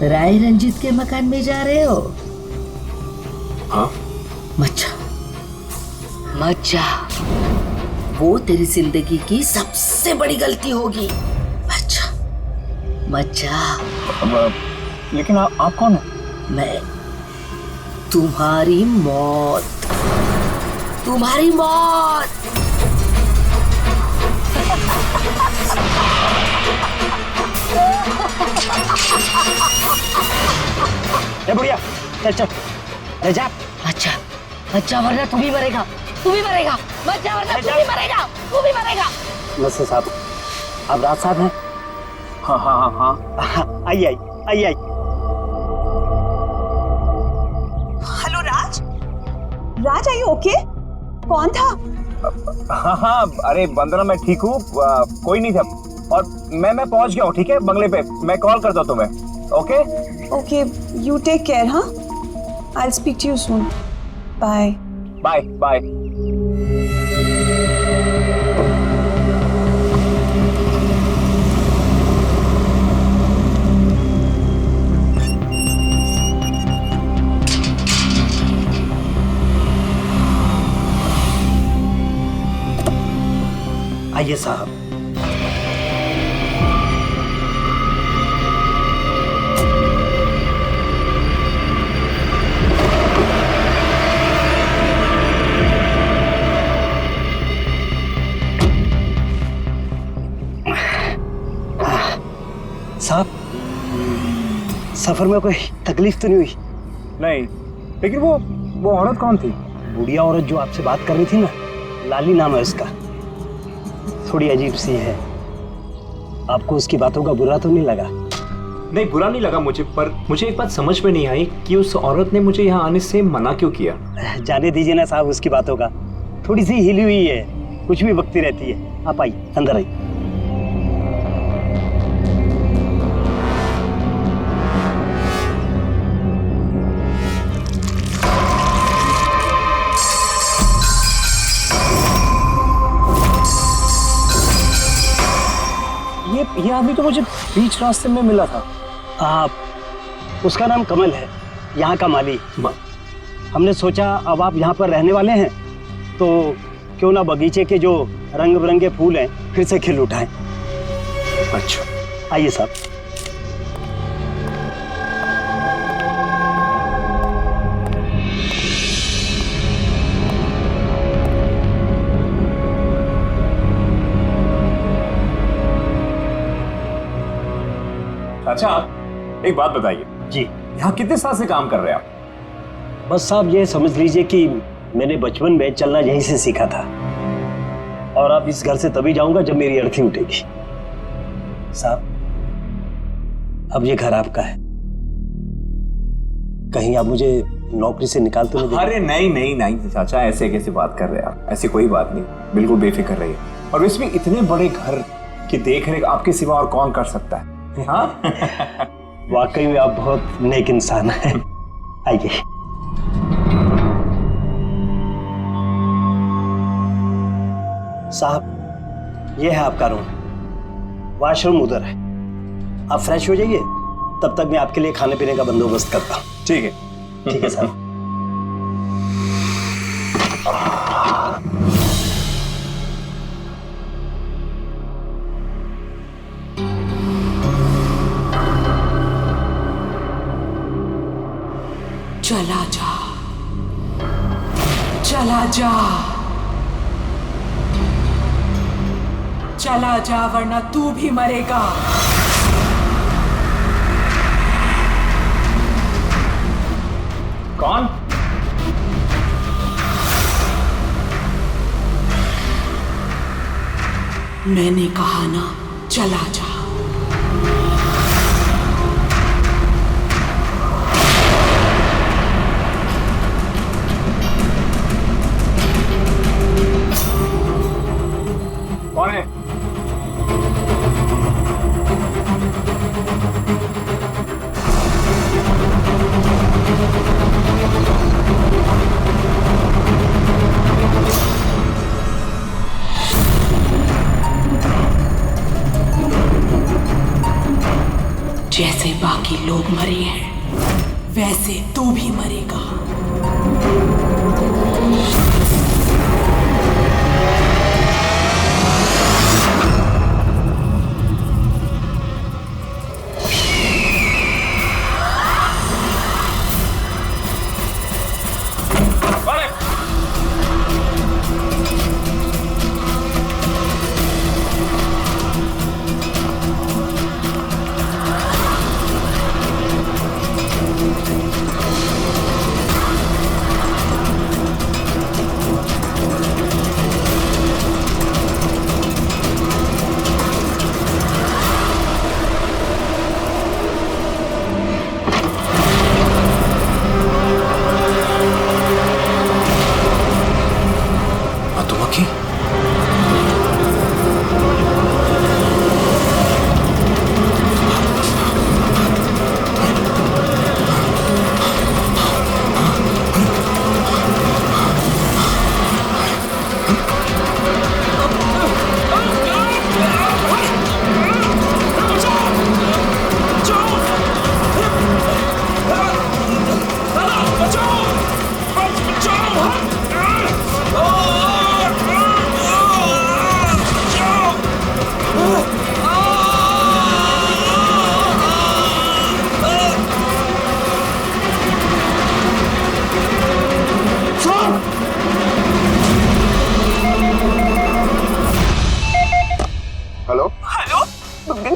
राय रंजीत के मकान में जा रहे हो? हाँ? मत जा, वो तेरी जिंदगी की सबसे बड़ी गलती होगी। मत जा। लेकिन आप कौन है? मैं तुम्हारी मौत। ए बुढ़िया, चल जा। अच्छा वरना तू भी मरेगा। मत जा वरना तू भी मरेगा। नसर साहब, आप राज साहब हैं? हाँ। आइए। Hello Raj, are you okay? कौन था? हाँ, अरे वंदना मैं ठीक हूँ, कोई नहीं था। और मैं पहुंच गया हूँ, ठीक है, बंगले पे। मैं कॉल करता हूँ तुम्हें। Okay, you take care. हाँ, I will speak to you soon. Bye. आइए साहब। साहब, सफर में कोई तकलीफ तो नहीं हुई? नहीं, लेकिन वो औरत कौन थी? बुढ़िया औरत जो आपसे बात कर रही थी ना, लाली नाम है उसका। थोड़ी अजीब सी है। आपको उसकी बातों का बुरा तो नहीं लगा? नहीं, बुरा नहीं लगा मुझे, पर मुझे एक बात समझ में नहीं आई कि उस औरत ने मुझे यहाँ आने से मना क्यों किया। जाने दीजिए ना साहब उसकी बातों का। थोड़ी सी हिली हुई है, कुछ भी बकती रहती है। आप आइए, अंदर आइए। ये आदमी तो मुझे बीच रास्ते में मिला था। उसका नाम कमल है, यहाँ का माली। हमने सोचा अब आप यहाँ पर रहने वाले हैं तो क्यों ना बगीचे के जो रंग बिरंगे फूल हैं फिर से खिल उठाएं। अच्छा, आइए साहब। अच्छा, एक बात बताइए जी। यहाँ कितने साल से काम कर रहे हैं आप? बस साहब ये समझ लीजिए कि मैंने बचपन में चलना यहीं से सीखा था, और अब इस घर से तभी जाऊंगा जब मेरी अर्थी उठेगी। साहब, अब ये घर आपका है, कहीं आप मुझे नौकरी से निकाल तो नहीं देंगे? अरे नहीं चाचा, ऐसे कैसे बात कर रहे हैं आप? ऐसी कोई बात नहीं, बिल्कुल बेफिक्र रहिए। और इसमें इतने बड़े घर की देखरेख आपके सिवा और कौन कर सकता है? हाँ? वाकई में आप बहुत नेक इंसान हैं। आइए। साहब, ये है आपका रूम, वॉशरूम उधर है। आप फ्रेश हो जाइए, तब तक मैं आपके लिए खाने पीने का बंदोबस्त करता हूँ। ठीक है साहब। चला जा वरना तू भी मरेगा। कौन? मैंने कहा ना, चला जा। कौन है? बाकी लोग मरे हैं वैसे तू भी मरेगा।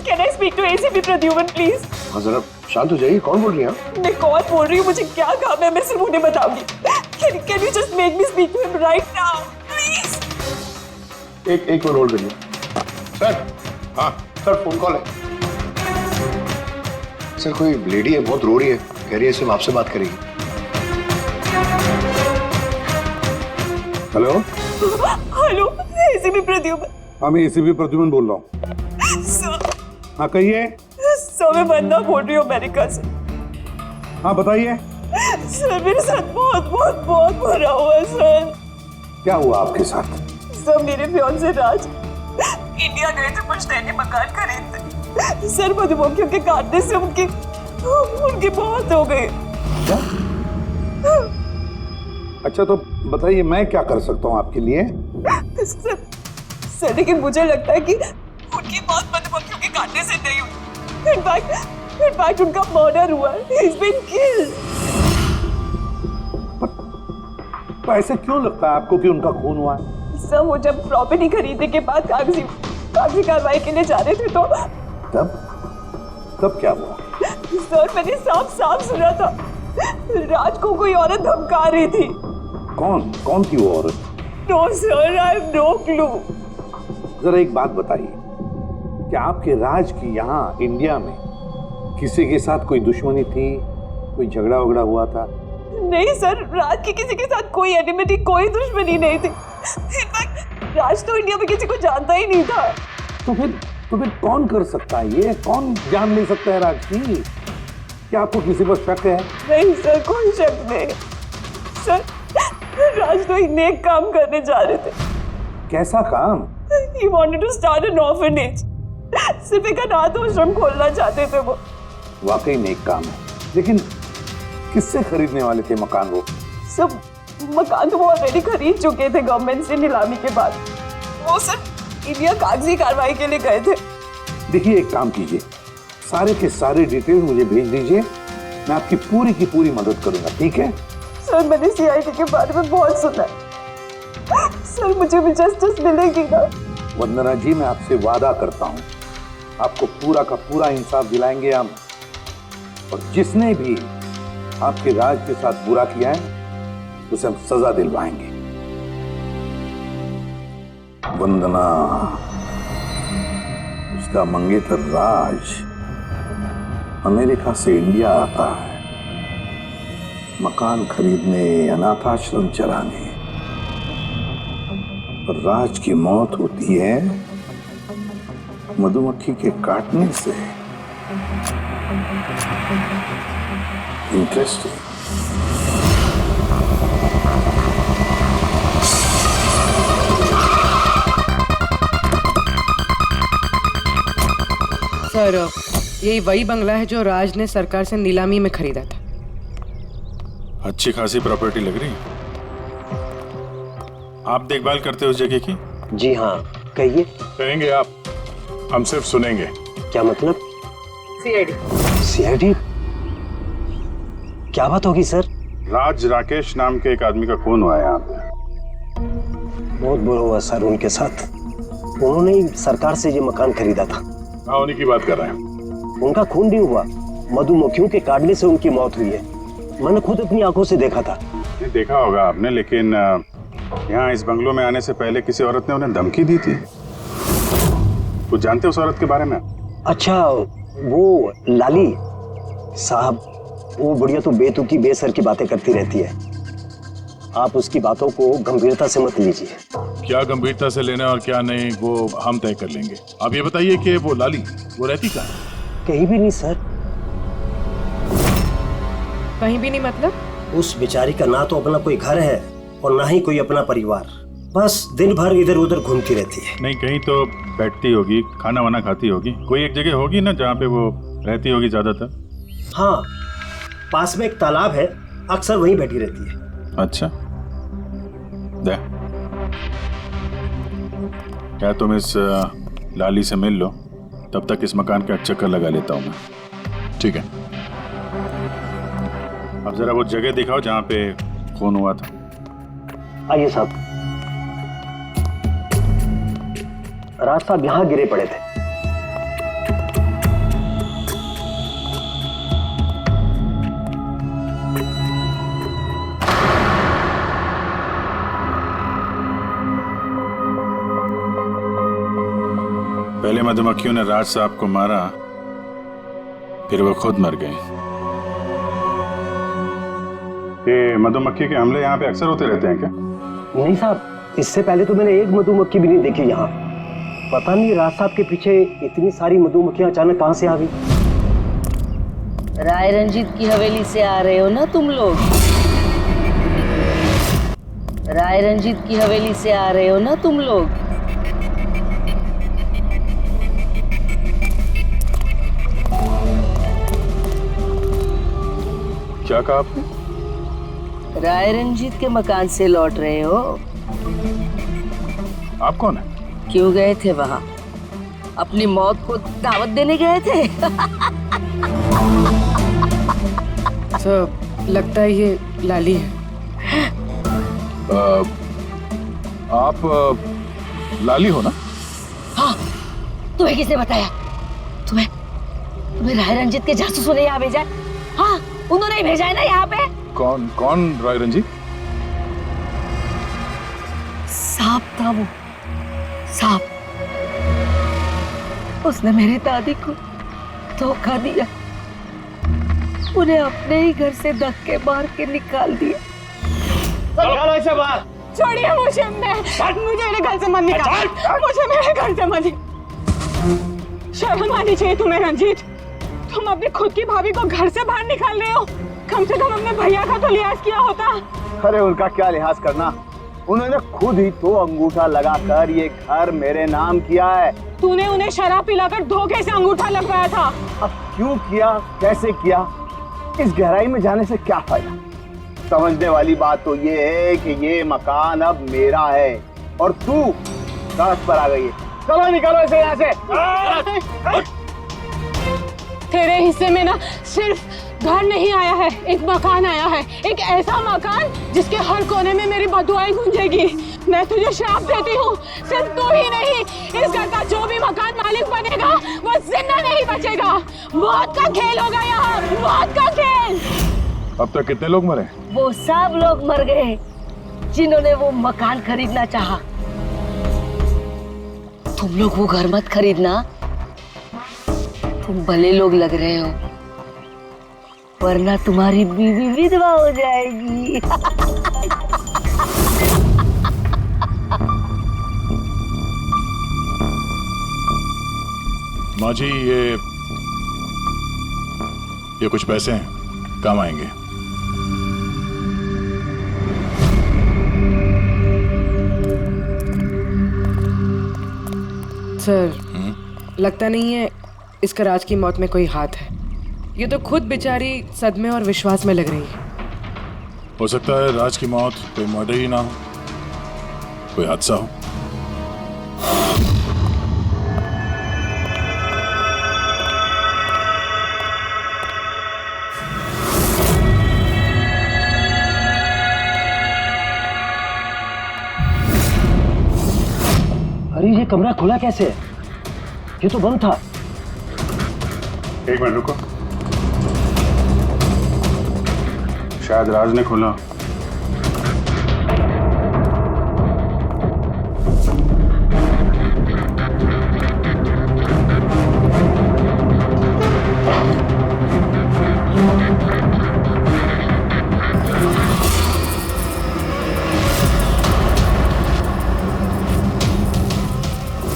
Can I speak to ACP Pradyuman please? हाँ जरा शांत हो जाइए, कौन बोल रही है आप? मैं कौन बोल रही हूँ, मुझे क्या काम है, मैं सिर्फ उन्हें बताऊंगी। Can you just make me speak to him right now, please? एक मिनट होल्ड करिए। सर, हाँ सर, फोन कॉल है। सर कोई लेडी है, बहुत रो रही है, कह रही है सिर्फ आपसे बात करेगी। Hello hello ACP Pradyuman. हाँ मैं ACP प्रद्युमन बोल रहा हूँ। सर, हाँ कहिए। सर मैं वंदना बोल रही हूँ अमेरिका से। हाँ बताइए। सर मेरे साथ बहुत बहुत बहुत बुरा हुआ है सर। क्या हुआ आपके साथ? सर मेरे फियांसे राज इंडिया गए थे कुछ नए मकान खरीदते। सर मधुमक्खियों के काटने से उनकी मौत हो गई। क्या? अच्छा तो बताइए मैं क्या कर सकता हूँ आपके लिए? सर लेकिन मुझे लगता है कि उनकी मौत मधुमक्खियों के काटने से नहीं हुई। इनफैक्ट उनका मर्डर हुआ है। He's been killed। तो ऐसे क्यों लगता है आपको कि उनका खून हुआ है? सर वो जब प्रॉपर्टी खरीदने के बाद कागजी कार्रवाई के लिए जा रहे थे तो तब क्या हुआ? सर मैंने साफ सुना था राज को कोई औरत धमका रही थी। कौन थी वो औरत? No sir, I have no clue. जरा एक बात बताइए, क्या आपके राज की यहाँ इंडिया में किसी के साथ कोई दुश्मनी थी, कोई झगड़ा वगड़ा हुआ था? नहीं सर, राज की किसी के साथ कोई एनिमिटी, कोई दुश्मनी नहीं थी। इनफैक्ट राज तो इंडिया में किसी को जानता ही नहीं था। तो फिर कौन कर सकता है ये? कौन जान ले सकता है राज की? क्या आपको किसी पर शक है? नहीं सर, कोई शक नहीं। सर राज तो एक नेक काम करने जा रहे थे। कैसा काम? He wanted to start an orphanage। सिर्फ एक अनाथ आश्रम खोलना चाहते थे वो। वाकई नेक काम है, लेकिन किससे खरीदने वाले थे मकान वो? सब मकान तो वो ऑलरेडी खरीद चुके थे गवर्नमेंट से नीलामी के बाद। वो सर इंडिया कागजी कार्रवाई के लिए गए थे। देखिए एक काम कीजिए, सारे के सारे डिटेल मुझे भेज दीजिए, मैं आपकी पूरी की पूरी मदद करूंगा, ठीक है? सर मैंने CID के बारे में बहुत सुना है। सर मुझे भी जस्टिस मिलेगी ना? वंदना जी मैं आपसे वादा करता हूँ, आपको पूरा का पूरा इंसाफ दिलाएंगे हम, और जिसने भी आपके राज के साथ बुरा किया है उसे हम सजा दिलवाएंगे। वंदना, उसका मंगेतर राज अमेरिका से इंडिया आता है मकान खरीदने, अनाथ आश्रम चलाने, और राज की मौत होती है मधुमक्खी के काटने से। इंटरेस्टिंग। सर यही वही बंगला है जो राज ने सरकार से नीलामी में खरीदा था। अच्छी खासी प्रॉपर्टी लग रही है। आप देखभाल करते हो उस जगह की? जी हाँ, कहिए। कहेंगे आप, हम सिर्फ सुनेंगे। क्या मतलब? सीआईडी? क्या बात होगी सर? राज राकेश नाम के एक आदमी का खून हुआ है यहाँ पे। बहुत बुरा हुआ सर उनके साथ। उन्होंने ही सरकार से ये मकान खरीदा था। हाँ, उन्हीं की बात कर रहे हैं। उनका खून नहीं हुआ, मधुमक्खियों के काटने से उनकी मौत हुई है। मैंने खुद अपनी आंखों से देखा था। नहीं देखा होगा आपने, लेकिन यहाँ इस बंगलों में आने से पहले किसी औरत ने उन्हें धमकी दी थी। कुछ जानते हो उस औरत के बारे में? अच्छा, वो लाली साहब, वो बुढ़िया तो बेतुकी बेसर की बातें करती रहती है। आप उसकी बातों को गंभीरता से मत लीजिए। क्या गंभीरता से लेना और क्या नहीं वो हम तय कर लेंगे। आप ये बताइए कि वो लाली वो रहती कहाँ है? कहीं भी नहीं सर। कहीं भी नहीं मतलब? उस बेचारी का ना तो अपना कोई घर है और ना ही कोई अपना परिवार। बस दिन भर इधर उधर घूमती रहती है। नहीं, कहीं तो बैठती होगी, खाना वाना खाती होगी। कोई एक जगह होगी ना जहाँ पे वो रहती होगी ज्यादातर। हाँ, पास में एक तालाब है, अक्सर वहीं बैठी रहती है। अच्छा, दे क्या तुम इस लाली से मिल लो, तब तक इस मकान का चक्कर लगा लेता हूँ मैं। ठीक है, अब जरा वो जगह दिखाओ जहाँ पे खून हुआ था। आइए साहब। राज साहब यहाँ गिरे पड़े थे। पहले मधुमक्खियों ने राज साहब को मारा, फिर वो खुद मर गए। ये मधुमक्खी के हमले यहाँ पे अक्सर होते रहते हैं क्या? नहीं साहब, इससे पहले तो मैंने एक मधुमक्खी भी नहीं देखी यहाँ। पता नहीं राज साहब के पीछे इतनी सारी मधुमक्खियां अचानक कहाँ से आ गई। राय रंजीत की हवेली से आ रहे हो ना तुम लोग? राय रंजीत की हवेली से आ रहे हो ना तुम लोग? क्या कहा आपने? राय रंजीत के मकान से लौट रहे हो? आप कौन है? क्यों गए थे वहां? अपनी मौत को दावत देने गए थे? तो लगता है ये लाली है। आप लाली हो ना? हाँ, तुम्हें किसने बताया? तुम्हें राय रंजीत के जासूसों ने यहाँ भेजा है? हाँ, उन्होंने ही भेजा है ना यहाँ पे। कौन राय रंजीत? सांप था वो, सांप। उसने मेरी दादी को धोखा दिया, उन्हें अपने ही घर से धक्के मार के निकाल दिया। निकालो इसे बाहर। छोड़िए मुझे, मुझे मेरे घर से मत निकाल, मुझे मेरे घर से मत। शर्म आनी चाहिए तुम्हें रंजीत। तुम अपनी खुद की भाभी को घर से बाहर निकाल रहे हो। कम से कम अपने भैया का तो लिहाज किया होता। अरे उनका क्या लिहाज करना, उन्होंने खुद ही तो अंगूठा लगाकर ये घर मेरे नाम किया है। तूने उन्हें शराब पिलाकर धोखे से अंगूठा लगवाया था। अब क्यों किया, कैसे किया, इस गहराई में जाने से क्या फायदा। समझने वाली बात तो ये है कि ये मकान अब मेरा है और तू सड़क पर आ गई है। चलो निकलो इसे यहाँ से। तेरे हिस्से में ना सिर्फ घर नहीं आया है, एक मकान आया है। एक ऐसा मकान जिसके हर कोने में मेरी बदुआएं गूंजेगी। मैं तुझे श्राप देती हूँ, सिर्फ तू ही नहीं, इस घर का जो भी मकान मालिक बनेगा वो जिंदा नहीं बचेगा। मौत का खेल होगा यहाँ, मौत का खेल। अब तक कितने लोग मरे? वो सब लोग मर गए जिन्होंने वो मकान खरीदना चाहा। तुम लोग वो घर मत खरीदना, तुम भले लोग लग रहे हो, वरना तुम्हारी बीवी विधवा हो जाएगी। माँ जी, ये कुछ पैसे हैं, काम आएंगे। सर, लगता नहीं है इसका राज की मौत में कोई हाथ है। ये तो खुद बेचारी सदमे और विश्वास में लग रही है। हो सकता है राज की मौत कोई मर्डर ही ना हो, कोई हादसा हो। अरे ये कमरा खुला कैसे है? ये तो बंद था। एक मिनट रुको, शायद राज ने खोला।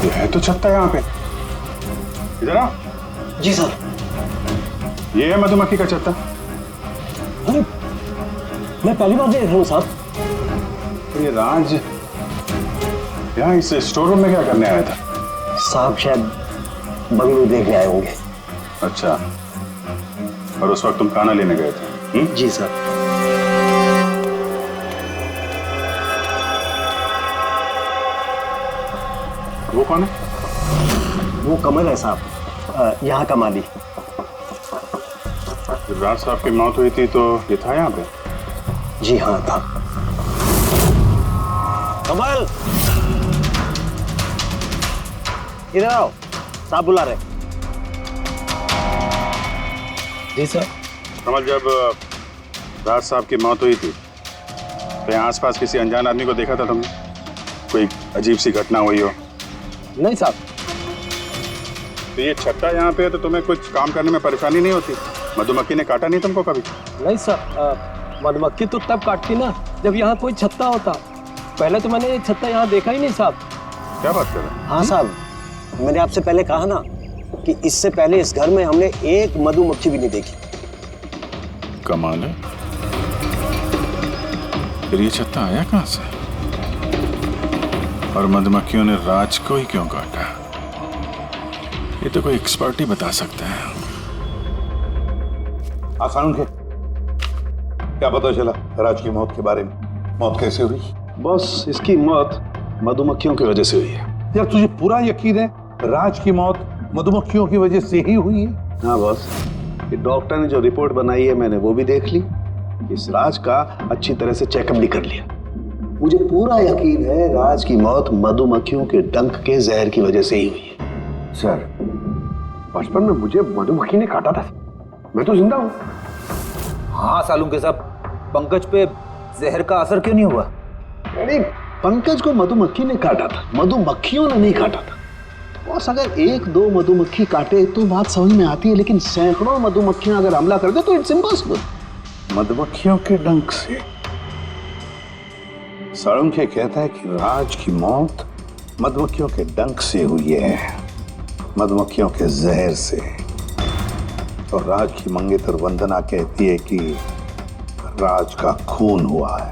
ये है तो छत्ता यहाँ पे। इधर आओ। जी सर। ये है मधुमक्खी का छत्ता। अरे मैं पहली बार देख रहा हूँ साहब। ये राज यहाँ इस स्टोर रूम में क्या करने आया था? साहब शायद बंगलो देखने आए होंगे। अच्छा, और उस वक्त तुम खाना लेने गए थे? जी सर। वो कौन है? वो कमल है साहब, यहाँ का माली। जब राज साहब की मौत हुई थी तो ये था यहाँ पे? जी हाँ था। कमल इधर आओ, साहब बुला रहे। जी सर। कमल, जब राज साहब की मौत हुई थी तो यहाँ आसपास किसी अनजान आदमी को देखा था तुमने? कोई अजीब सी घटना हुई हो? नहीं साहब। तो ये छत्ता यहाँ पे है तो तुम्हें कुछ काम करने में परेशानी नहीं होती? मधुमक्खी ने काटा नहीं तुमको कभी? नहीं सर, मधुमक्खी तो तब काटती ना जब यहाँ कोई छत्ता होता। पहले तो मैंने ये छत्ता यहाँ देखा ही नहीं साहब। क्या बात कर रहे हैं? हाँ साहब, मैंने आपसे पहले कहा ना कि इससे पहले इस घर में हमने एक मधुमक्खी भी नहीं देखी। कमाल है, फिर ये छत्ता आया कहाँ से? और मधुमक्खियों ने राज को ही क्यों काटा? ये तो कोई एक्सपर्ट ही बता सकता है। आसान के क्या पता चला राज की मौत के बारे में? मौत कैसे हुई? बस इसकी मौत मधुमक्खियों की वजह से हुई है। यार तुझे पूरा यकीन है राज की मौत मधुमक्खियों की वजह से ही हुई है? हाँ बॉस, ये डॉक्टर ने जो रिपोर्ट बनाई है मैंने वो भी देख ली। इस राज का अच्छी तरह से चेकअप भी कर लिया। मुझे पूरा यकीन है राज की मौत मधुमक्खियों के डंक के जहर की वजह से ही हुई है। सर, बचपन में मुझे मधुमक्खी ने काटा था, मैं तो जिंदा हूँ। हाँ सालू के साहब, पंकज पे जहर का असर क्यों नहीं हुआ? अरे पंकज को मधुमक्खी ने काटा था, मधुमक्खियों ने नहीं काटा था। बॉस, अगर एक दो मधुमक्खी काटे तो बात समझ में आती है, लेकिन सैकड़ों मधुमक्खियां अगर हमला कर दे तो इट्स इम्पॉसिबल। मधुमक्खियों के डंक से? साळुंखे कहता है कि राज की मौत मधुमक्खियों के डंक से हुई है, मधुमक्खियों के जहर से। और राज की मंगेतर वंदना कहती है कि राज का खून हुआ है।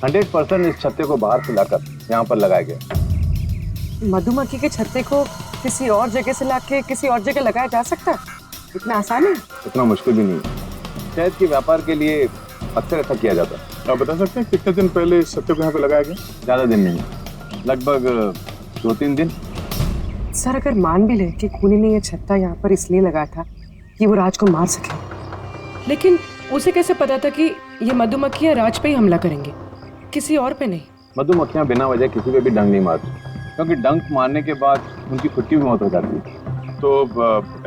इस छत्ते को बाहर से लाकर यहाँ पर लगाया गया। मधुमक्खी के छत्ते को किसी और जगह से लाके किसी और जगह लगाया जा सकता है? इतना आसान है? इतना मुश्किल भी नहीं है। शहद के व्यापार के लिए अक्सर ऐसा किया जाता है। आप बता सकते हैं कितने दिन पहले इस छत्ते को यहाँ पे लगाया गया? ज्यादा दिन नहीं, लगभग 2-3 दिन। सर, अगर मान भी ले कि खूनी ने ये छत्ता यहाँ पर इसलिए लगाया था कि वो राज को मार सके, लेकिन उसे कैसे पता था कि ये मधुमक्खियाँ राज पे ही हमला करेंगे, किसी और पे नहीं? मधुमक्खियां बिना वजह किसी पे भी डंक नहीं मारती, क्योंकि डंक मारने के बाद उनकी खुद की भी मौत हो जाती है। तो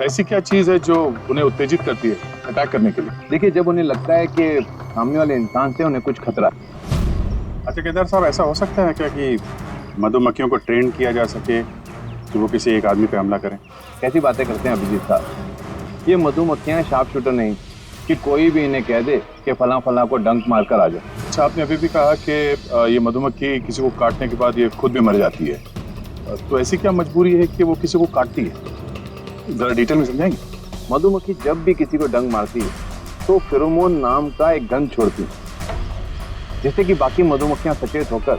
ऐसी क्या चीज है जो उन्हें उत्तेजित करती है अटैक करने के लिए? देखिए, जब उन्हें लगता है कि सामने वाले इंसान से उन्हें कुछ खतरा है। अच्छा केदार साहब, ऐसा हो सकता है क्या कि मधुमक्खियों को ट्रेन किया जा सके कि वो किसी एक आदमी पे हमला करें? कैसी बातें करते हैं अभिजीत साहब, ये मधुमक्खियां शार्प शूटर नहीं कि कोई भी इन्हें कह दे कि फला फला को डंक मारकर आ जाए। अच्छा, आपने अभी भी कहा कि ये मधुमक्खी किसी को काटने के बाद ये खुद भी मर जाती है, तो ऐसी क्या मजबूरी है कि वो किसी को काटती है? जरा डिटेल में समझाएंगे? मधुमक्खी जब भी किसी को डंक मारती है तो फेरोमोन नाम का एक गंध छोड़ती है। जिससे कि बाकी मधुमक्खियां सचेत होकर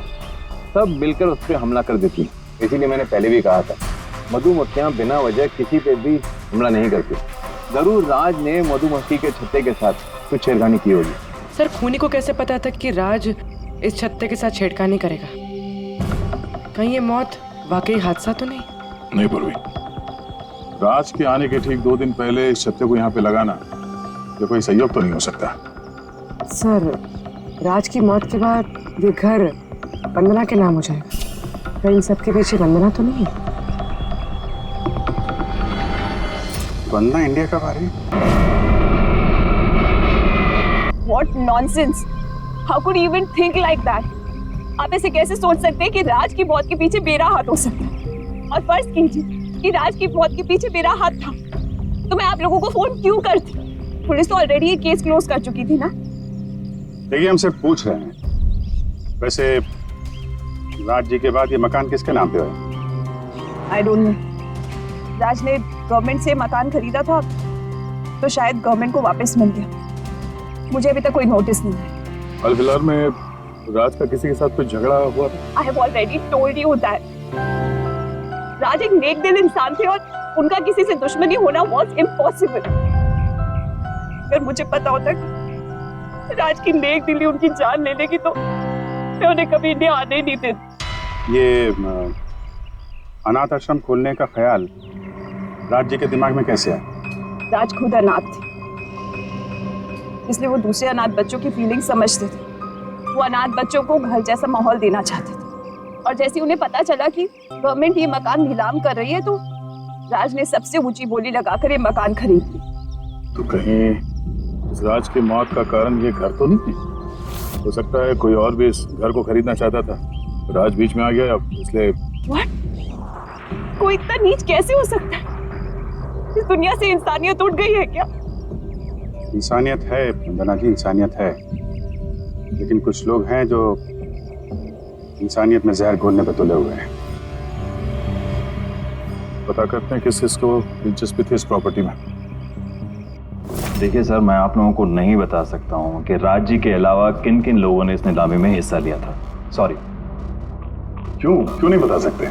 सब मिलकर उस पर हमला कर देती। इसीलिए मैंने पहले भी कहा था, मधुमक्खियां बिना वजह किसी पे भी हमला नहीं करती। जरूर राज ने मधुमक्खी के छत्ते के साथ कुछ छेड़खानी की होगी। सर खूनी को कैसे पता था कि राज इस छत्ते के साथ छेड़खानी करेगा? कहीं ये मौत वाकई हादसा तो नहीं? नहीं पूर्वी, राज के आने के ठीक 2 दिन पहले इस छत्ते को यहाँ पे लगाना ये कोई संयोग तो नहीं हो सकता। सर राज की मौत के बाद ये घर वंदना के नाम हो जाएगा। क्या इन सबके पीछे वंदना तो नहीं है? वंदना इंडिया कब आ रही है? What nonsense! How could you even think like that? आप ऐसे कैसे सोच सकते हैं कि राज की मौत के पीछे मेरा हाथ हो सकता है? और फर्ज कीजिए कि राज की मौत के पीछे मेरा हाथ था, तो मैं आप लोगों को फोन क्यों करती? पुलिस तो ऑलरेडी ये केस क्लोज कर चुकी थी ना। देखिए हम सिर्फ पूछ रहे हैं। वैसे राज जी के बाद ये मकान किसके नाम पे है? I don't know. राज ने गवर्नमेंट से मकान खरीदा था, तो शायद गवर्नमेंट को वापस मिल गया। मुझे अभी तक कोई नोटिस नहीं है। हाल फिलहाल में राज का किसी के साथ कोई झगड़ा हुआ था? I have already told you that. राज एक नेक दिल इंसान थे और उनका किसी से दुश्मनी होना was impossible. अगर मुझे पता होता कि राज की नेक दिली उनकी जान ले लेगी तो मैं उन्हें कभी इंडिया आने ही नहीं देती। ये अनाथ आश्रम खोलने का ख्याल राज जी के दिमाग में कैसे आया? राज खुद अनाथ थे, इसलिए वो दूसरे अनाथ बच्चों की फीलिंग समझते थे। वो अनाथ बच्चों को घर जैसा माहौल देना चाहते थे, और जैसे उन्हें पता चला कि गवर्नमेंट ये मकान नीलाम कर रही है, तो राज ने सबसे ऊंची बोली लगाकर ये मकान खरीद ली। तो कहीं इस राज की मौत का कारण ये घर तो नहीं है? हो सकता है कोई और भी इस घर को खरीदना चाहता था, राज बीच में आ गया इसलिए। What? कोई इतना नीच कैसे हो सकता है? इस दुनिया से इंसानियत उठ गई है क्या? इंसानियत है वंदना जी, इंसानियत है, लेकिन कुछ लोग हैं जो इंसानियत में जहर घोलने पे तुले हुए हैं। पता करते हैं किस किसको दिलचस्पी थी इस प्रॉपर्टी में। देखिए सर, मैं आप लोगों को नहीं बता सकता हूँ कि राज जी के अलावा किन किन लोगों ने इस नीलामी में हिस्सा लिया था। सॉरी। क्यों नहीं बता सकते?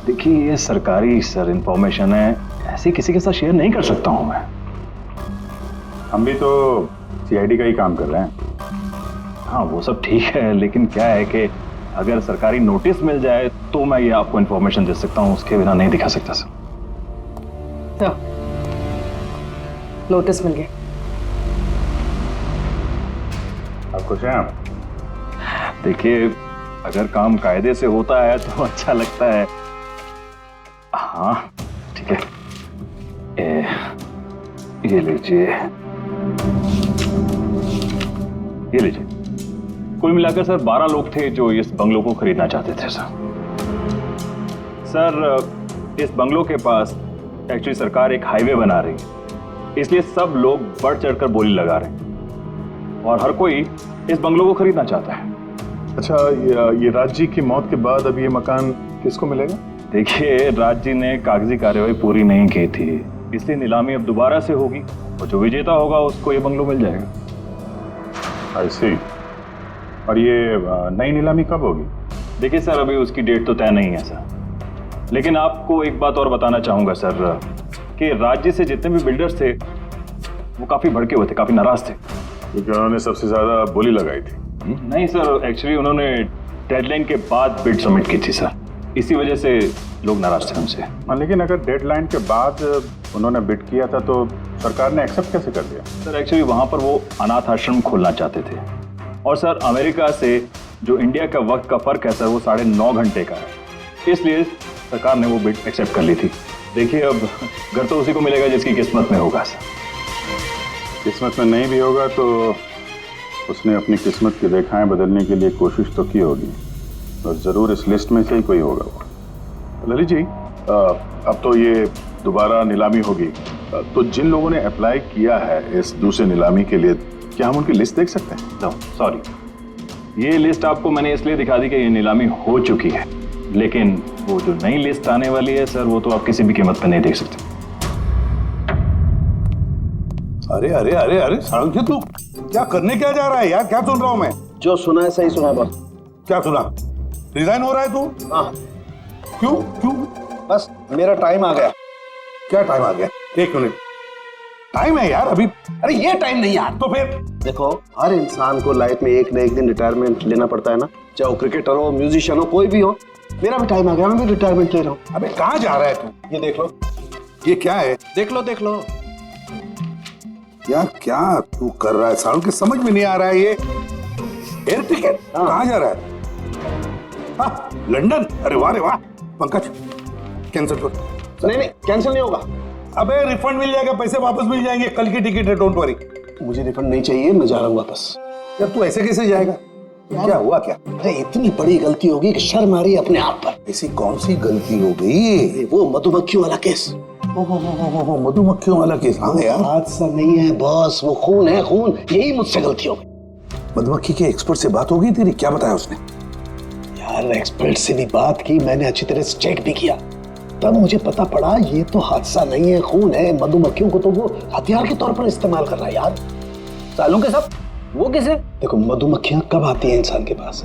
देखिए ये सरकारी सर इंफॉर्मेशन है, ऐसे किसी के साथ शेयर नहीं कर सकता हूँ मैं। हम भी तो सीआईडी का ही काम कर रहे हैं। हाँ वो सब ठीक है, लेकिन क्या है कि अगर सरकारी नोटिस मिल जाए तो मैं ये आपको इन्फॉर्मेशन दे सकता हूँ, उसके बिना नहीं दिखा सकता सर। तो नोटिस मिल गया। आप खुश हैं? आप देखिए अगर काम कायदे से होता है तो अच्छा लगता है। हाँ ठीक है, ये लीजिए, ये लीजिए। कुल मिलाकर सर 12 लोग थे जो इस बंगलों को खरीदना चाहते थे सर। सर इस बंगलों के पास एक्चुअली सरकार एक हाईवे बना रही है, इसलिए सब लोग बढ़ चढ़कर बोली लगा रहे हैं और हर कोई इस बंगलों को खरीदना चाहता है। अच्छा, ये राज जी की मौत के बाद अब ये मकान किसको मिलेगा? देखिए राज जी ने कागजी कार्यवाही पूरी नहीं की थी, इसलिए नीलामी अब दोबारा से होगी और जो विजेता होगा उसको ये बंगलो मिल जाएगा। आई सी। और ये नई नीलामी कब होगी? देखिए सर अभी उसकी डेट तो तय नहीं है सर, लेकिन आपको एक बात और बताना चाहूँगा सर कि राज जी से जितने भी बिल्डर्स थे वो काफ़ी भड़के हुए थे, काफ़ी नाराज थे, क्योंकि उन्होंने सबसे ज़्यादा बोली लगाई थी। नहीं सर, एक्चुअली उन्होंने डेडलाइन के बाद बिड सबमिट की थी सर, इसी वजह से लोग नाराज थे उनसे। हाँ, लेकिन अगर डेडलाइन के बाद उन्होंने बिड किया था तो सरकार ने एक्सेप्ट कैसे कर दिया? सर एक्चुअली वहाँ पर वो अनाथ आश्रम खोलना चाहते थे और सर अमेरिका से जो इंडिया का वक्त का फ़र्क है सर वो 9.5 घंटे का है, इसलिए सरकार ने वो बिड एक्सेप्ट कर ली थी। देखिए अब घर तो उसी को मिलेगा जिसकी किस्मत में होगा सर। किस्मत में नहीं भी होगा तो उसने अपनी किस्मत की रेखाएं बदलने के लिए कोशिश तो की होगी और ज़रूर इस लिस्ट में से ही कोई होगा वो। ललित जी, अब तो ये दोबारा नीलामी होगी, तो जिन लोगों ने अप्लाई किया है इस दूसरे नीलामी के लिए, क्या हम उनकी लिस्ट देख सकते हैं? नो सॉरी, ये लिस्ट आपको मैंने इसलिए दिखा दी कि ये नीलामी हो चुकी है, लेकिन वो जो नई लिस्ट आने वाली है सर वो तो आप किसी भी कीमत पर नहीं देख सकते। अरे अरे अरे अरे सारंगी, तू क्या करने क्या जा रहा है यार? क्या सुन रहा हूं मैं? जो सुना है सही सुना बस। क्या सुना? रिजाइन हो रहा है तू? हाँ। क्यों क्यों? बस मेरा टाइम आ गया। क्या टाइम आ गया? एक मिनट, टाइम है यार अभी। अरे ये टाइम नहीं यार। तो फिर देखो, हर इंसान को लाइफ में एक न एक दिन रिटायरमेंट लेना पड़ता है ना, चाहे वो क्रिकेटर हो, म्यूजिशियन हो, कोई भी हो। मेरा भी टाइम आ गया, मैं भी रिटायरमेंट ले रहा हूँ। अबे कहाँ जा रहा है तू? ये देख लो। ये क्या है? देख लो देख लो। यार क्या तू कर रहा है सारुण, के समझ में नहीं आ रहा है ये। एयर टिकट कहाँ जा रहा है? हाँ, लंदन। अरे वाह रे वाह। पंकज कैंसिल कर। नहीं कैंसिल नहीं होगा। अबे रिफंड मिल जाएगा, पैसे वापस मिल जाएंगे, कल की टिकट है, डोंट वरी। मुझे रिफंड नहीं चाहिए, मैं जा रहा हूँ वापस। यार तू ऐसे कैसे जाएगा? क्या हुआ क्या? अरे इतनी बड़ी गलती होगी कि शर्म आ रही है अपने आप पर। ऐसी कौन सी गलती हो गई? वो मधुमक्खियों वाला केस। मधुमक्खियों वाला केस? हाँ यार, हादसा नहीं है बॉस, वो खून है खून। यही मुझसे गलती हो गई। मधुमक्खी के एक्सपर्ट से बात हो गई तेरी? क्या बताया उसने? यार एक्सपर्ट से भी बात की मैंने, अच्छी तरह से चेक भी किया, तब मुझे पता पड़ा ये तो हादसा नहीं है, खून है। मधुमक्खियों को तो वो हथियार के तौर पर इस्तेमाल कर रहा है यार। सालू के सब वो किसे? देखो, मधुमक्खियां कब आती हैं इंसान के पास?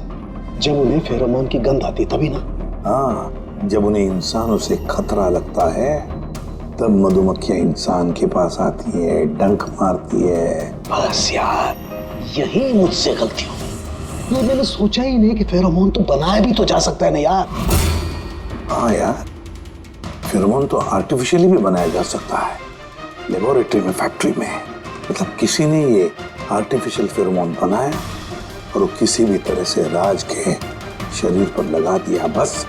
जब उन्हें फेरोमोन की गंध आती तभी ना। हाँ, जब उन्हें इंसानों से खतरा लगता है तब मधुमक्खियां इंसान के पास आती है, डंक मारती है। बस यार, यही मुझसे गलती हो गई। तो मैंने सोचा ही नहीं कि फेरोमोन तो बनाया भी तो जा सकता है ना यार। हाँ यार, फेरोमोन तो आर्टिफिशियली भी बनाया जा सकता है, लेबोरेटरी में, फैक्ट्री में। मतलब किसी ने ये आर्टिफिशियल फेरोमोन बनाया और वो किसी भी तरह से राज के शरीर पर लगा दिया। बस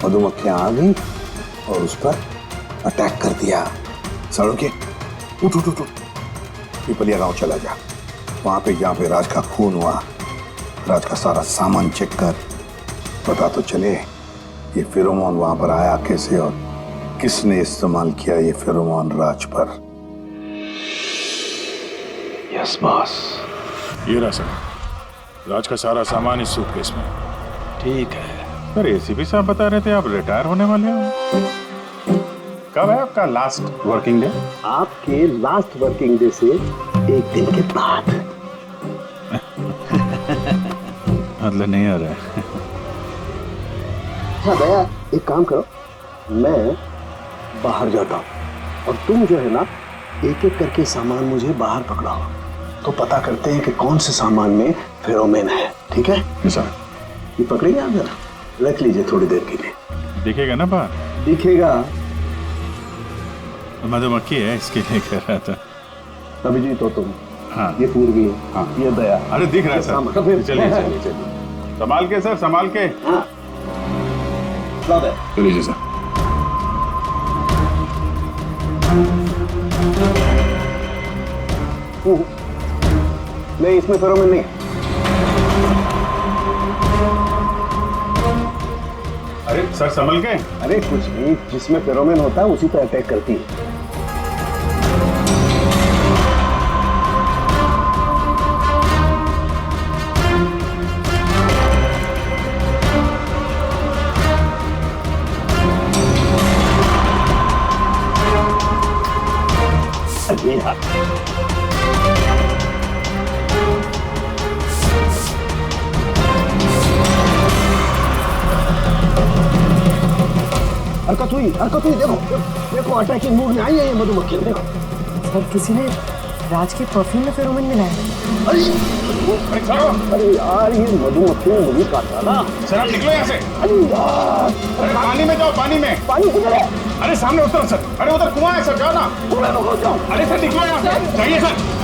मधुमक्खियां आ गई और उस पर अटैक कर दिया। सारुण के उठ उठ उठ, पिपलिया गांव चला जा। वहां पे जहाँ पे राज का खून हुआ, राज का सारा सामान चेक कर, पता तो चले ये फेरोमोन वहां पर आया कैसे और किसने इस्तेमाल किया ये फेरोमोन राज पर। Yes boss. ये रहा सर, राज का सारा सामान इस सूटकेस में। ठीक है। सर एसीपी साहब बता रहे थे आप रिटायर होने वाले हो। कब है आपका लास्ट वर्किंग डे? आपके लास्ट वर्किंग डे से एक दिन के बाद। मतलब नहीं आ रहा है। हाँ दया, एक काम करो, मैं बाहर जाता हूँ और तुम जो है ना, एक एक करके सामान मुझे बाहर पकड़ाओ, तो पता करते हैं कि कौन से सामान में फेरोमोन है। ठीक है सर? ये पकड़िए आप, जरा रख लीजिए थोड़ी देर के लिए। दिखेगा ना बाहर? दिखेगा। मधुमक्खी है इसके लिए कह रहा था। अभिजीत हो तुम? हाँ। ये पूर्वी है। हाँ। ये दया। अरे दिख रहा है सर। चलिए चलिए चलिए, संभाल के सर, संभाल के। हाँ। चलिए सर। नहीं, इसमें फेरोमोन नहीं। अरे सर संभल के। अरे कुछ नहीं, जिसमें फेरोमोन होता है उसी पर अटैक करती है। अरे यार, हरकत हुई, देखो देखो, अटैकिंग मूड में आई है ये मधुमक्खी। देखो सर, किसी ने राज के परफ्यूम में फेरोमोन मिलाया है। अरे यार, ये मधुमक्खी ने मुझे काटा ना। सर आप निकलो यहाँ से। अरे यार, अरे पानी में जाओ, पानी में। पानी किधर है? अरे सामने उतर सर। अरे उधर कुआं है सर, जाओ ना। कुएं में घुस जाओ। अरे सर निकलो यहाँ से। जाइए सर।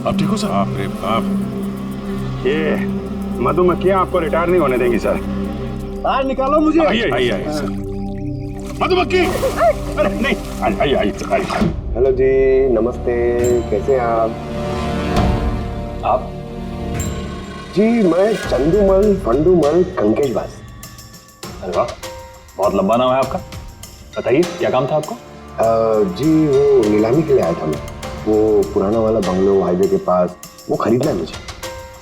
आप ठीक हो सर? बाप रे बाप। ये मधुमक्खियां आपको रिटायर नहीं होने देंगी सर। बाहर निकालो मुझे। आइए आइए सर। मधुमक्खी। अरे नहीं, आइए आइए। हेलो जी, नमस्ते, कैसे हैं आप? जी मैं चंदूमल फंडूमल कंकेशवास। अरे वाह, बहुत लंबा नाम है आपका। बताइए क्या काम था आपको? जी वो नीलामी के लिए आया था मैं। वो पुराना वाला बंगलो हाईवे के पास, वो खरीदना है मुझे।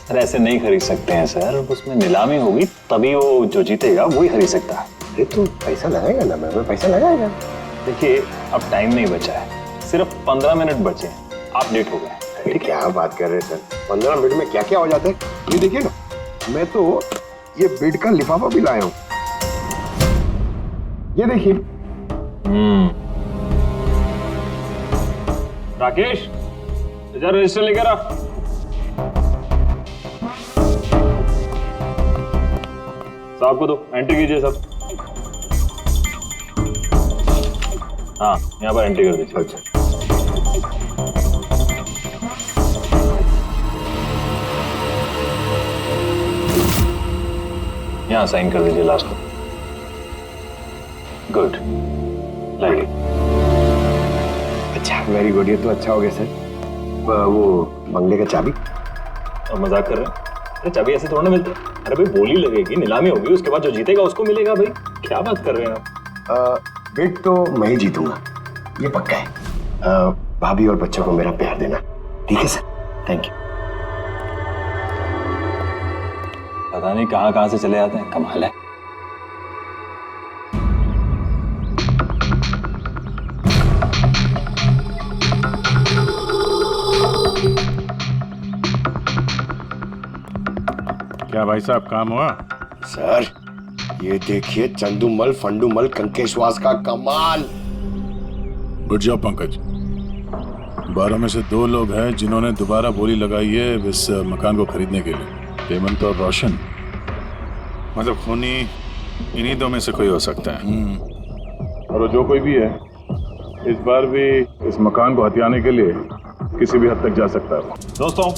सर ऐसे नहीं खरीद सकते हैं सर, उसमें नीलामी होगी तभी वो जो जीतेगा वही खरीद सकता है। अरे तो पैसा लगाएगा ना, मैं पैसा लगाएगा। देखिए अब टाइम नहीं बचा है, सिर्फ 15 मिनट बचे हैं, आप लेट हो गए। अरे क्या बात कर रहे हैं सर, 15 मिनट में क्या क्या हो जाता है। ये देखिए ना, मैं तो ये बेड का लिफाफा भी लाया हूँ, ये देखिए। राकेश इधर रजिस्टर लेकर आ। साहब को दो, एंट्री कीजिए सब। हाँ यहाँ पर एंट्री कर दीजिए। अच्छा यहाँ साइन कर दीजिए लास्ट में। Good, like. अच्छा वेरी गुड, ये तो अच्छा हो गया सर। वो बंगले का चाबी? और मजाक कर रहे हैं? अरे चाबी ऐसे थोड़ा ना मिलती है। अरे भाई बोली लगेगी, नीलामी होगी, उसके बाद जो जीतेगा उसको मिलेगा। भाई क्या बात कर रहे हैं आप? बेट तो मैं ही जीतूंगा, ये पक्का है। भाभी और बच्चों को मेरा प्यार देना, ठीक है सर? Thank you. पता नहीं कहाँ से चले आते हैं, कमाल है। क्या भाई साहब काम हुआ? सर ये देखिए, चंदूमल फंडूमल कंकेशवास का कमाल। उठ जाओ पंकज, 12 में से 2 लोग हैं जिन्होंने दोबारा बोली लगाई है इस मकान को खरीदने के लिए, हेमंत और रोशन। मतलब खूनी इन्हीं 2 में से कोई हो सकता है। और वो जो कोई भी है, इस बार भी इस मकान को हथियाने के लिए किसी भी हद तक जा सकता है। दोस्तों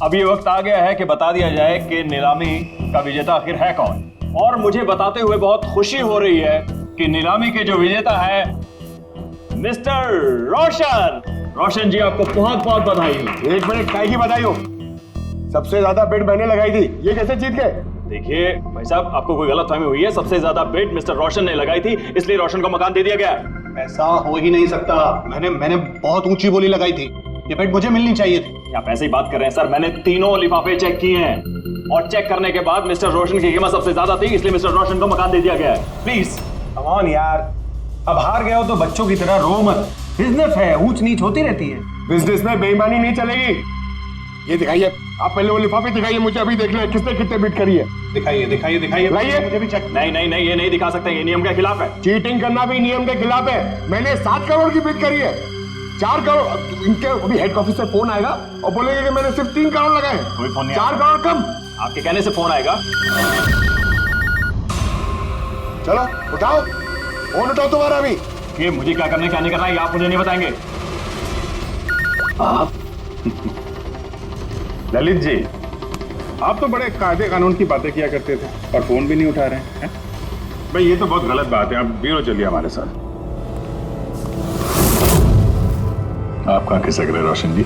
अब ये वक्त आ गया है कि बता दिया जाए कि नीलामी का विजेता आखिर है कौन। और मुझे बताते हुए बहुत खुशी हो रही है कि नीलामी के जो विजेता है मिस्टर रोशन। रोशन जी आपको बहुत बहुत बधाई। 1 मिनट काय की बधाई हो, सबसे ज्यादा बेट मैंने लगाई थी, ये कैसे जीत गए? देखिए भाई साहब, आपको कोई गलतफहमी हुई है। सबसे ज्यादा बेट मिस्टर रोशन ने लगाई थी, इसलिए रोशन को मकान दे दिया गया। ऐसा हो ही नहीं सकता, मैंने बहुत ऊंची बोली लगाई थी, ये बेट मुझे मिलनी चाहिए थी। आप ऐसे ही बात कर रहे हैं सर, मैंने तीनों लिफाफे चेक किए हैं और चेक करने के बाद मिस्टर रोशन की कीमत सबसे ज्यादा थी, इसलिए मिस्टर रोशन को मकान दे दिया गया है। प्लीज कम ऑन यार, अब हार गए हो तो बच्चों की तरह रो मत। बिजनेस है, ऊंच नीच होती रहती है। बिजनेस में बेईमानी नहीं चलेगी। ये दिखाइए, आप पहले वो लिफाफे दिखाइए, मुझे अभी देखना है किसने कितने बिट करी है। दिखाइए दिखाइए दिखाइए, लाइए। मुझे भी चेक। नहीं ये नहीं दिखा सकते, ये नियम के खिलाफ है। चीटिंग करना भी नियम के खिलाफ है। मैंने 7 करोड़ की बिट करी है, 4 करोड़। इनके अभी हेड ऑफिस से फोन आएगा और बोलेंगे कि मैंने सिर्फ 3 करोड़ लगाए। कोई फोन नहीं, 4 करोड़ कम। आपके कहने से फोन आएगा। चलो उठाओ फोन, उठाओ तुम्हारा अभी। ये मुझे क्या करना है क्या नहीं करना है, आप मुझे नहीं बताएंगे। आप ललित जी, आप तो बड़े कायदे कानून की बातें किया करते थे और फोन भी नहीं उठा रहे हैं। भाई ये तो बहुत गलत बात है, आप ब्यूरो चलिए हमारे साथ। आप कहाँ खिसक रहे रोशन जी?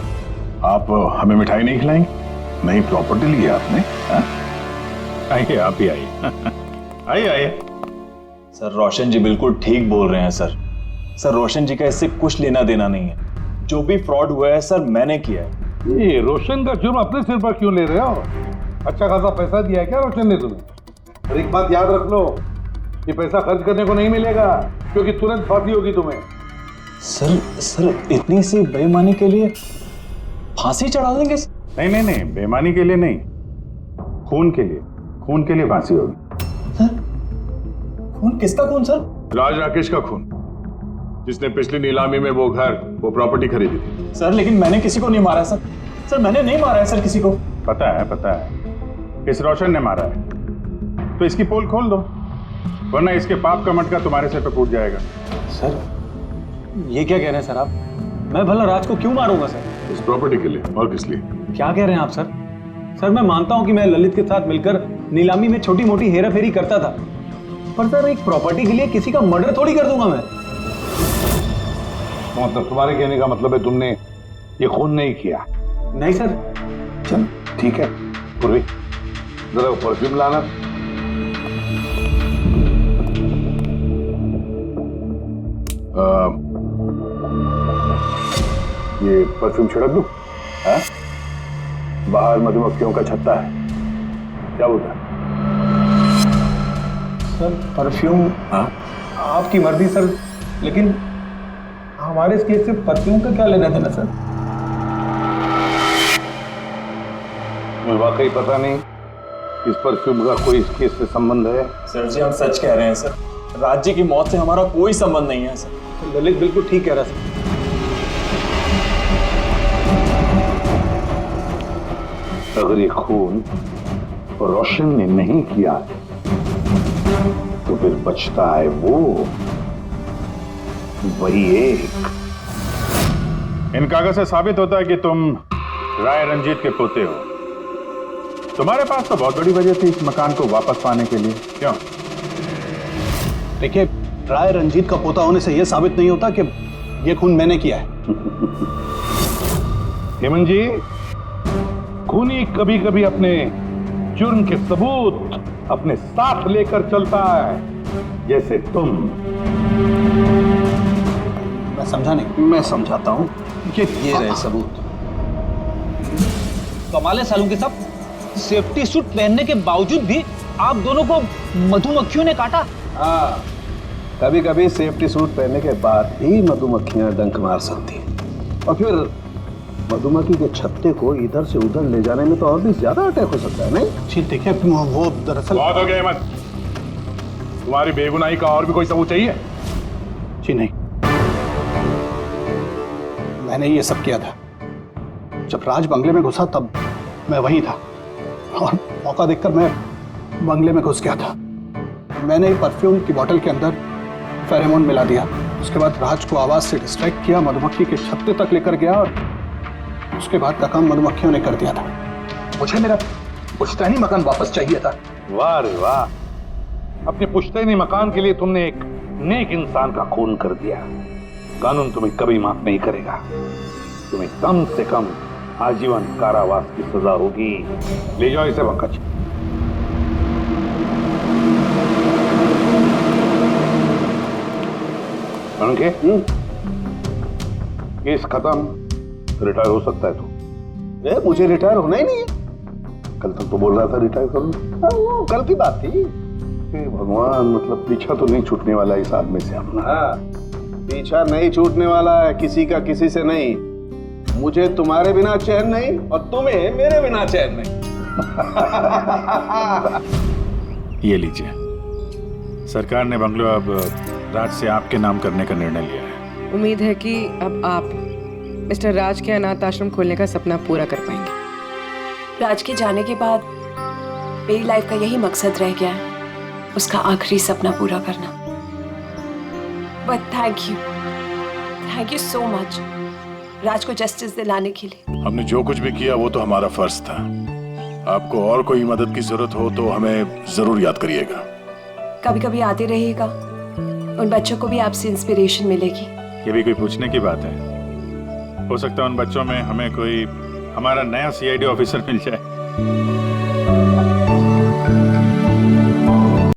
आप हमें मिठाई नहीं खिलाएंगे? नई प्रॉपर्टी ली है आपने? आइए आप ही आइए। आइए आइए। सर रोशन जी बिल्कुल ठीक बोल रहे हैं सर रोशन जी का इससे कुछ लेना देना नहीं है। जो भी फ्रॉड हुआ है सर मैंने किया है। ये रोशन का जुर्म अपने सिर पर क्यों ले रहे हो? अच्छा खासा पैसा दिया है क्या रोशन ने तुम्हें? और एक बात याद रख लो, ये पैसा खर्च करने को नहीं मिलेगा, क्योंकि तुरंत फांसी होगी तुम्हें। सर इतनी सी बेईमानी के लिए फांसी चढ़ा देंगे? नहीं, बेईमानी के लिए नहीं, खून के लिए फांसी होगी। खून? किसका खून सर? राज राकेश का खून, जिसने पिछली नीलामी में वो प्रॉपर्टी खरीदी थी। सर लेकिन मैंने किसी को नहीं मारा सर मैंने नहीं मारा है सर किसी को। पता है, इस रोशन ने मारा है। तो इसकी पोल खोल दो, वरना इसके पाप का मटका तुम्हारे सिर पर फूट जाएगा। सर ये क्या कह रहे हैं सर आप? मैं भला राज को क्यों मारूंगा सर? इस प्रॉपर्टी के लिए, और किस लिए? क्या कह रहे हैं आप सर? सर मैं मानता हूं कि मैं ललित के साथ मिलकर नीलामी में छोटी मोटी हेरा फेरी करता था, पर सर एक प्रॉपर्टी के लिए किसी का मर्डर थोड़ी कर दूंगा मैं। मतलब तुम्हारे कहने का मतलब है तुमने ये खून नहीं किया? नहीं सर। चल ठीक है, पूर्वी जरा वो परफ्यूम लाना। ये परफ्यूम छिड़क दूं? हाँ? बाहर मधुमक्खियों का छत्ता है, क्या बोलता है? सर परफ्यूम, हाँ? आपकी मर्जी सर, लेकिन हमारे इस केस से परफ्यूम का क्या लेना देना सर? मुझे वाकई पता नहीं इस परफ्यूम का कोई इस केस से संबंध है। सर जी हम सच कह रहे हैं सर, राज्य की मौत से हमारा कोई संबंध नहीं है सर। ललित बिल्कुल ठीक कह रहा सर। अगर ये खून रोशन ने नहीं किया तो फिर बचता है वो वही एक। इन कागज से साबित होता है कि तुम राय रंजीत के पोते हो। तुम्हारे पास तो बहुत बड़ी वजह थी इस मकान को वापस पाने के लिए, क्यों? देखिए, राय रंजीत का पोता होने से यह साबित नहीं होता कि यह खून मैंने किया है। हेमंत जी, खूनी कभी कभी अपने जुर्म के सबूत अपने साथ लेकर चलता है, जैसे तुम। मैं समझा नहीं। मैं समझाता हूं। ये रहे सबूत। कमाल है सालू के साहब, सेफ्टी सूट पहनने के बावजूद भी आप दोनों को मधुमक्खियों ने काटा। हाँ, कभी कभी सेफ्टी सूट पहनने के बाद भी मधुमक्खियां डंक मार सकती हैं। और फिर मधुमक्खी के छत्ते को इधर से उधर ले जाने में तो और भी ज्यादा अटैक हो सकता है, नहीं? जी देखिए, वो दरअसल बहुत हो गया हेमंत, तुम्हारी बेगुनाही का और भी कोई सबूत चाहिए? जी नहीं, मैंने ये सब किया था। जब राज बंगले में घुसा तब मैं वहीं था और मौका देखकर मैं बंगले में घुस गया था। मैंने परफ्यूम की बोतल के अंदर फेरोमोन मिला दिया। उसके बाद राज को आवाज से डिस्ट्रैक्ट किया, मधुमक्खी के छत्ते तक लेकर गया और उसके बाद का काम मधुमक्खियों ने कर दिया था। मुझे मेरा पुश्तैनी मकान वापस चाहिए था। वाह रे वाह, अपने पुश्तैनी मकान के लिए तुमने एक नेक इंसान का खून कर दिया। कानून तुम्हें कभी माफ नहीं करेगा। तुम्हें कम से कम आजीवन कारावास की सजा होगी। ले जाओ इसे पंकज। पंखे, केस खत्म, रिटायर हो सकता है तू। मुझे रिटायर होना ही नहीं है। कल तक तो बोल रहा था रिटायर करूं। वो कल की बात थी। भगवान, मतलब पीछा तो नहीं छूटने वाला इस आदमी से अपना। हाँ, पीछा नहीं छूटने वाला है किसी का किसी से नहीं। मुझे तुम्हारे बिना चैन नहीं और तुम्हें मेरे बिना चैन नहीं। ये लीजिए, सरकार ने बंगलो अब राज से आपके नाम करने का निर्णय लिया है। उम्मीद है कि अब आप मिस्टर राज के अनाथ आश्रम खोलने का सपना पूरा कर पाएंगे। राज के जाने के बाद मेरी लाइफ का यही मकसद रह गया है, उसका आखिरी सपना पूरा करना। But thank you so much Raj को जस्टिस दिलाने के लिए। हमने जो कुछ भी किया वो तो हमारा फर्ज था। आपको और कोई मदद की जरूरत हो तो हमें जरूर याद करिएगा। कभी कभी आते रहिएगा, उन बच्चों को भी आपसे इंस्पिरेशन मिलेगी। ये भी कोई पूछने की बात है? हो सकता है उन बच्चों में हमें कोई हमारा नया CID ऑफिसर मिल जाए।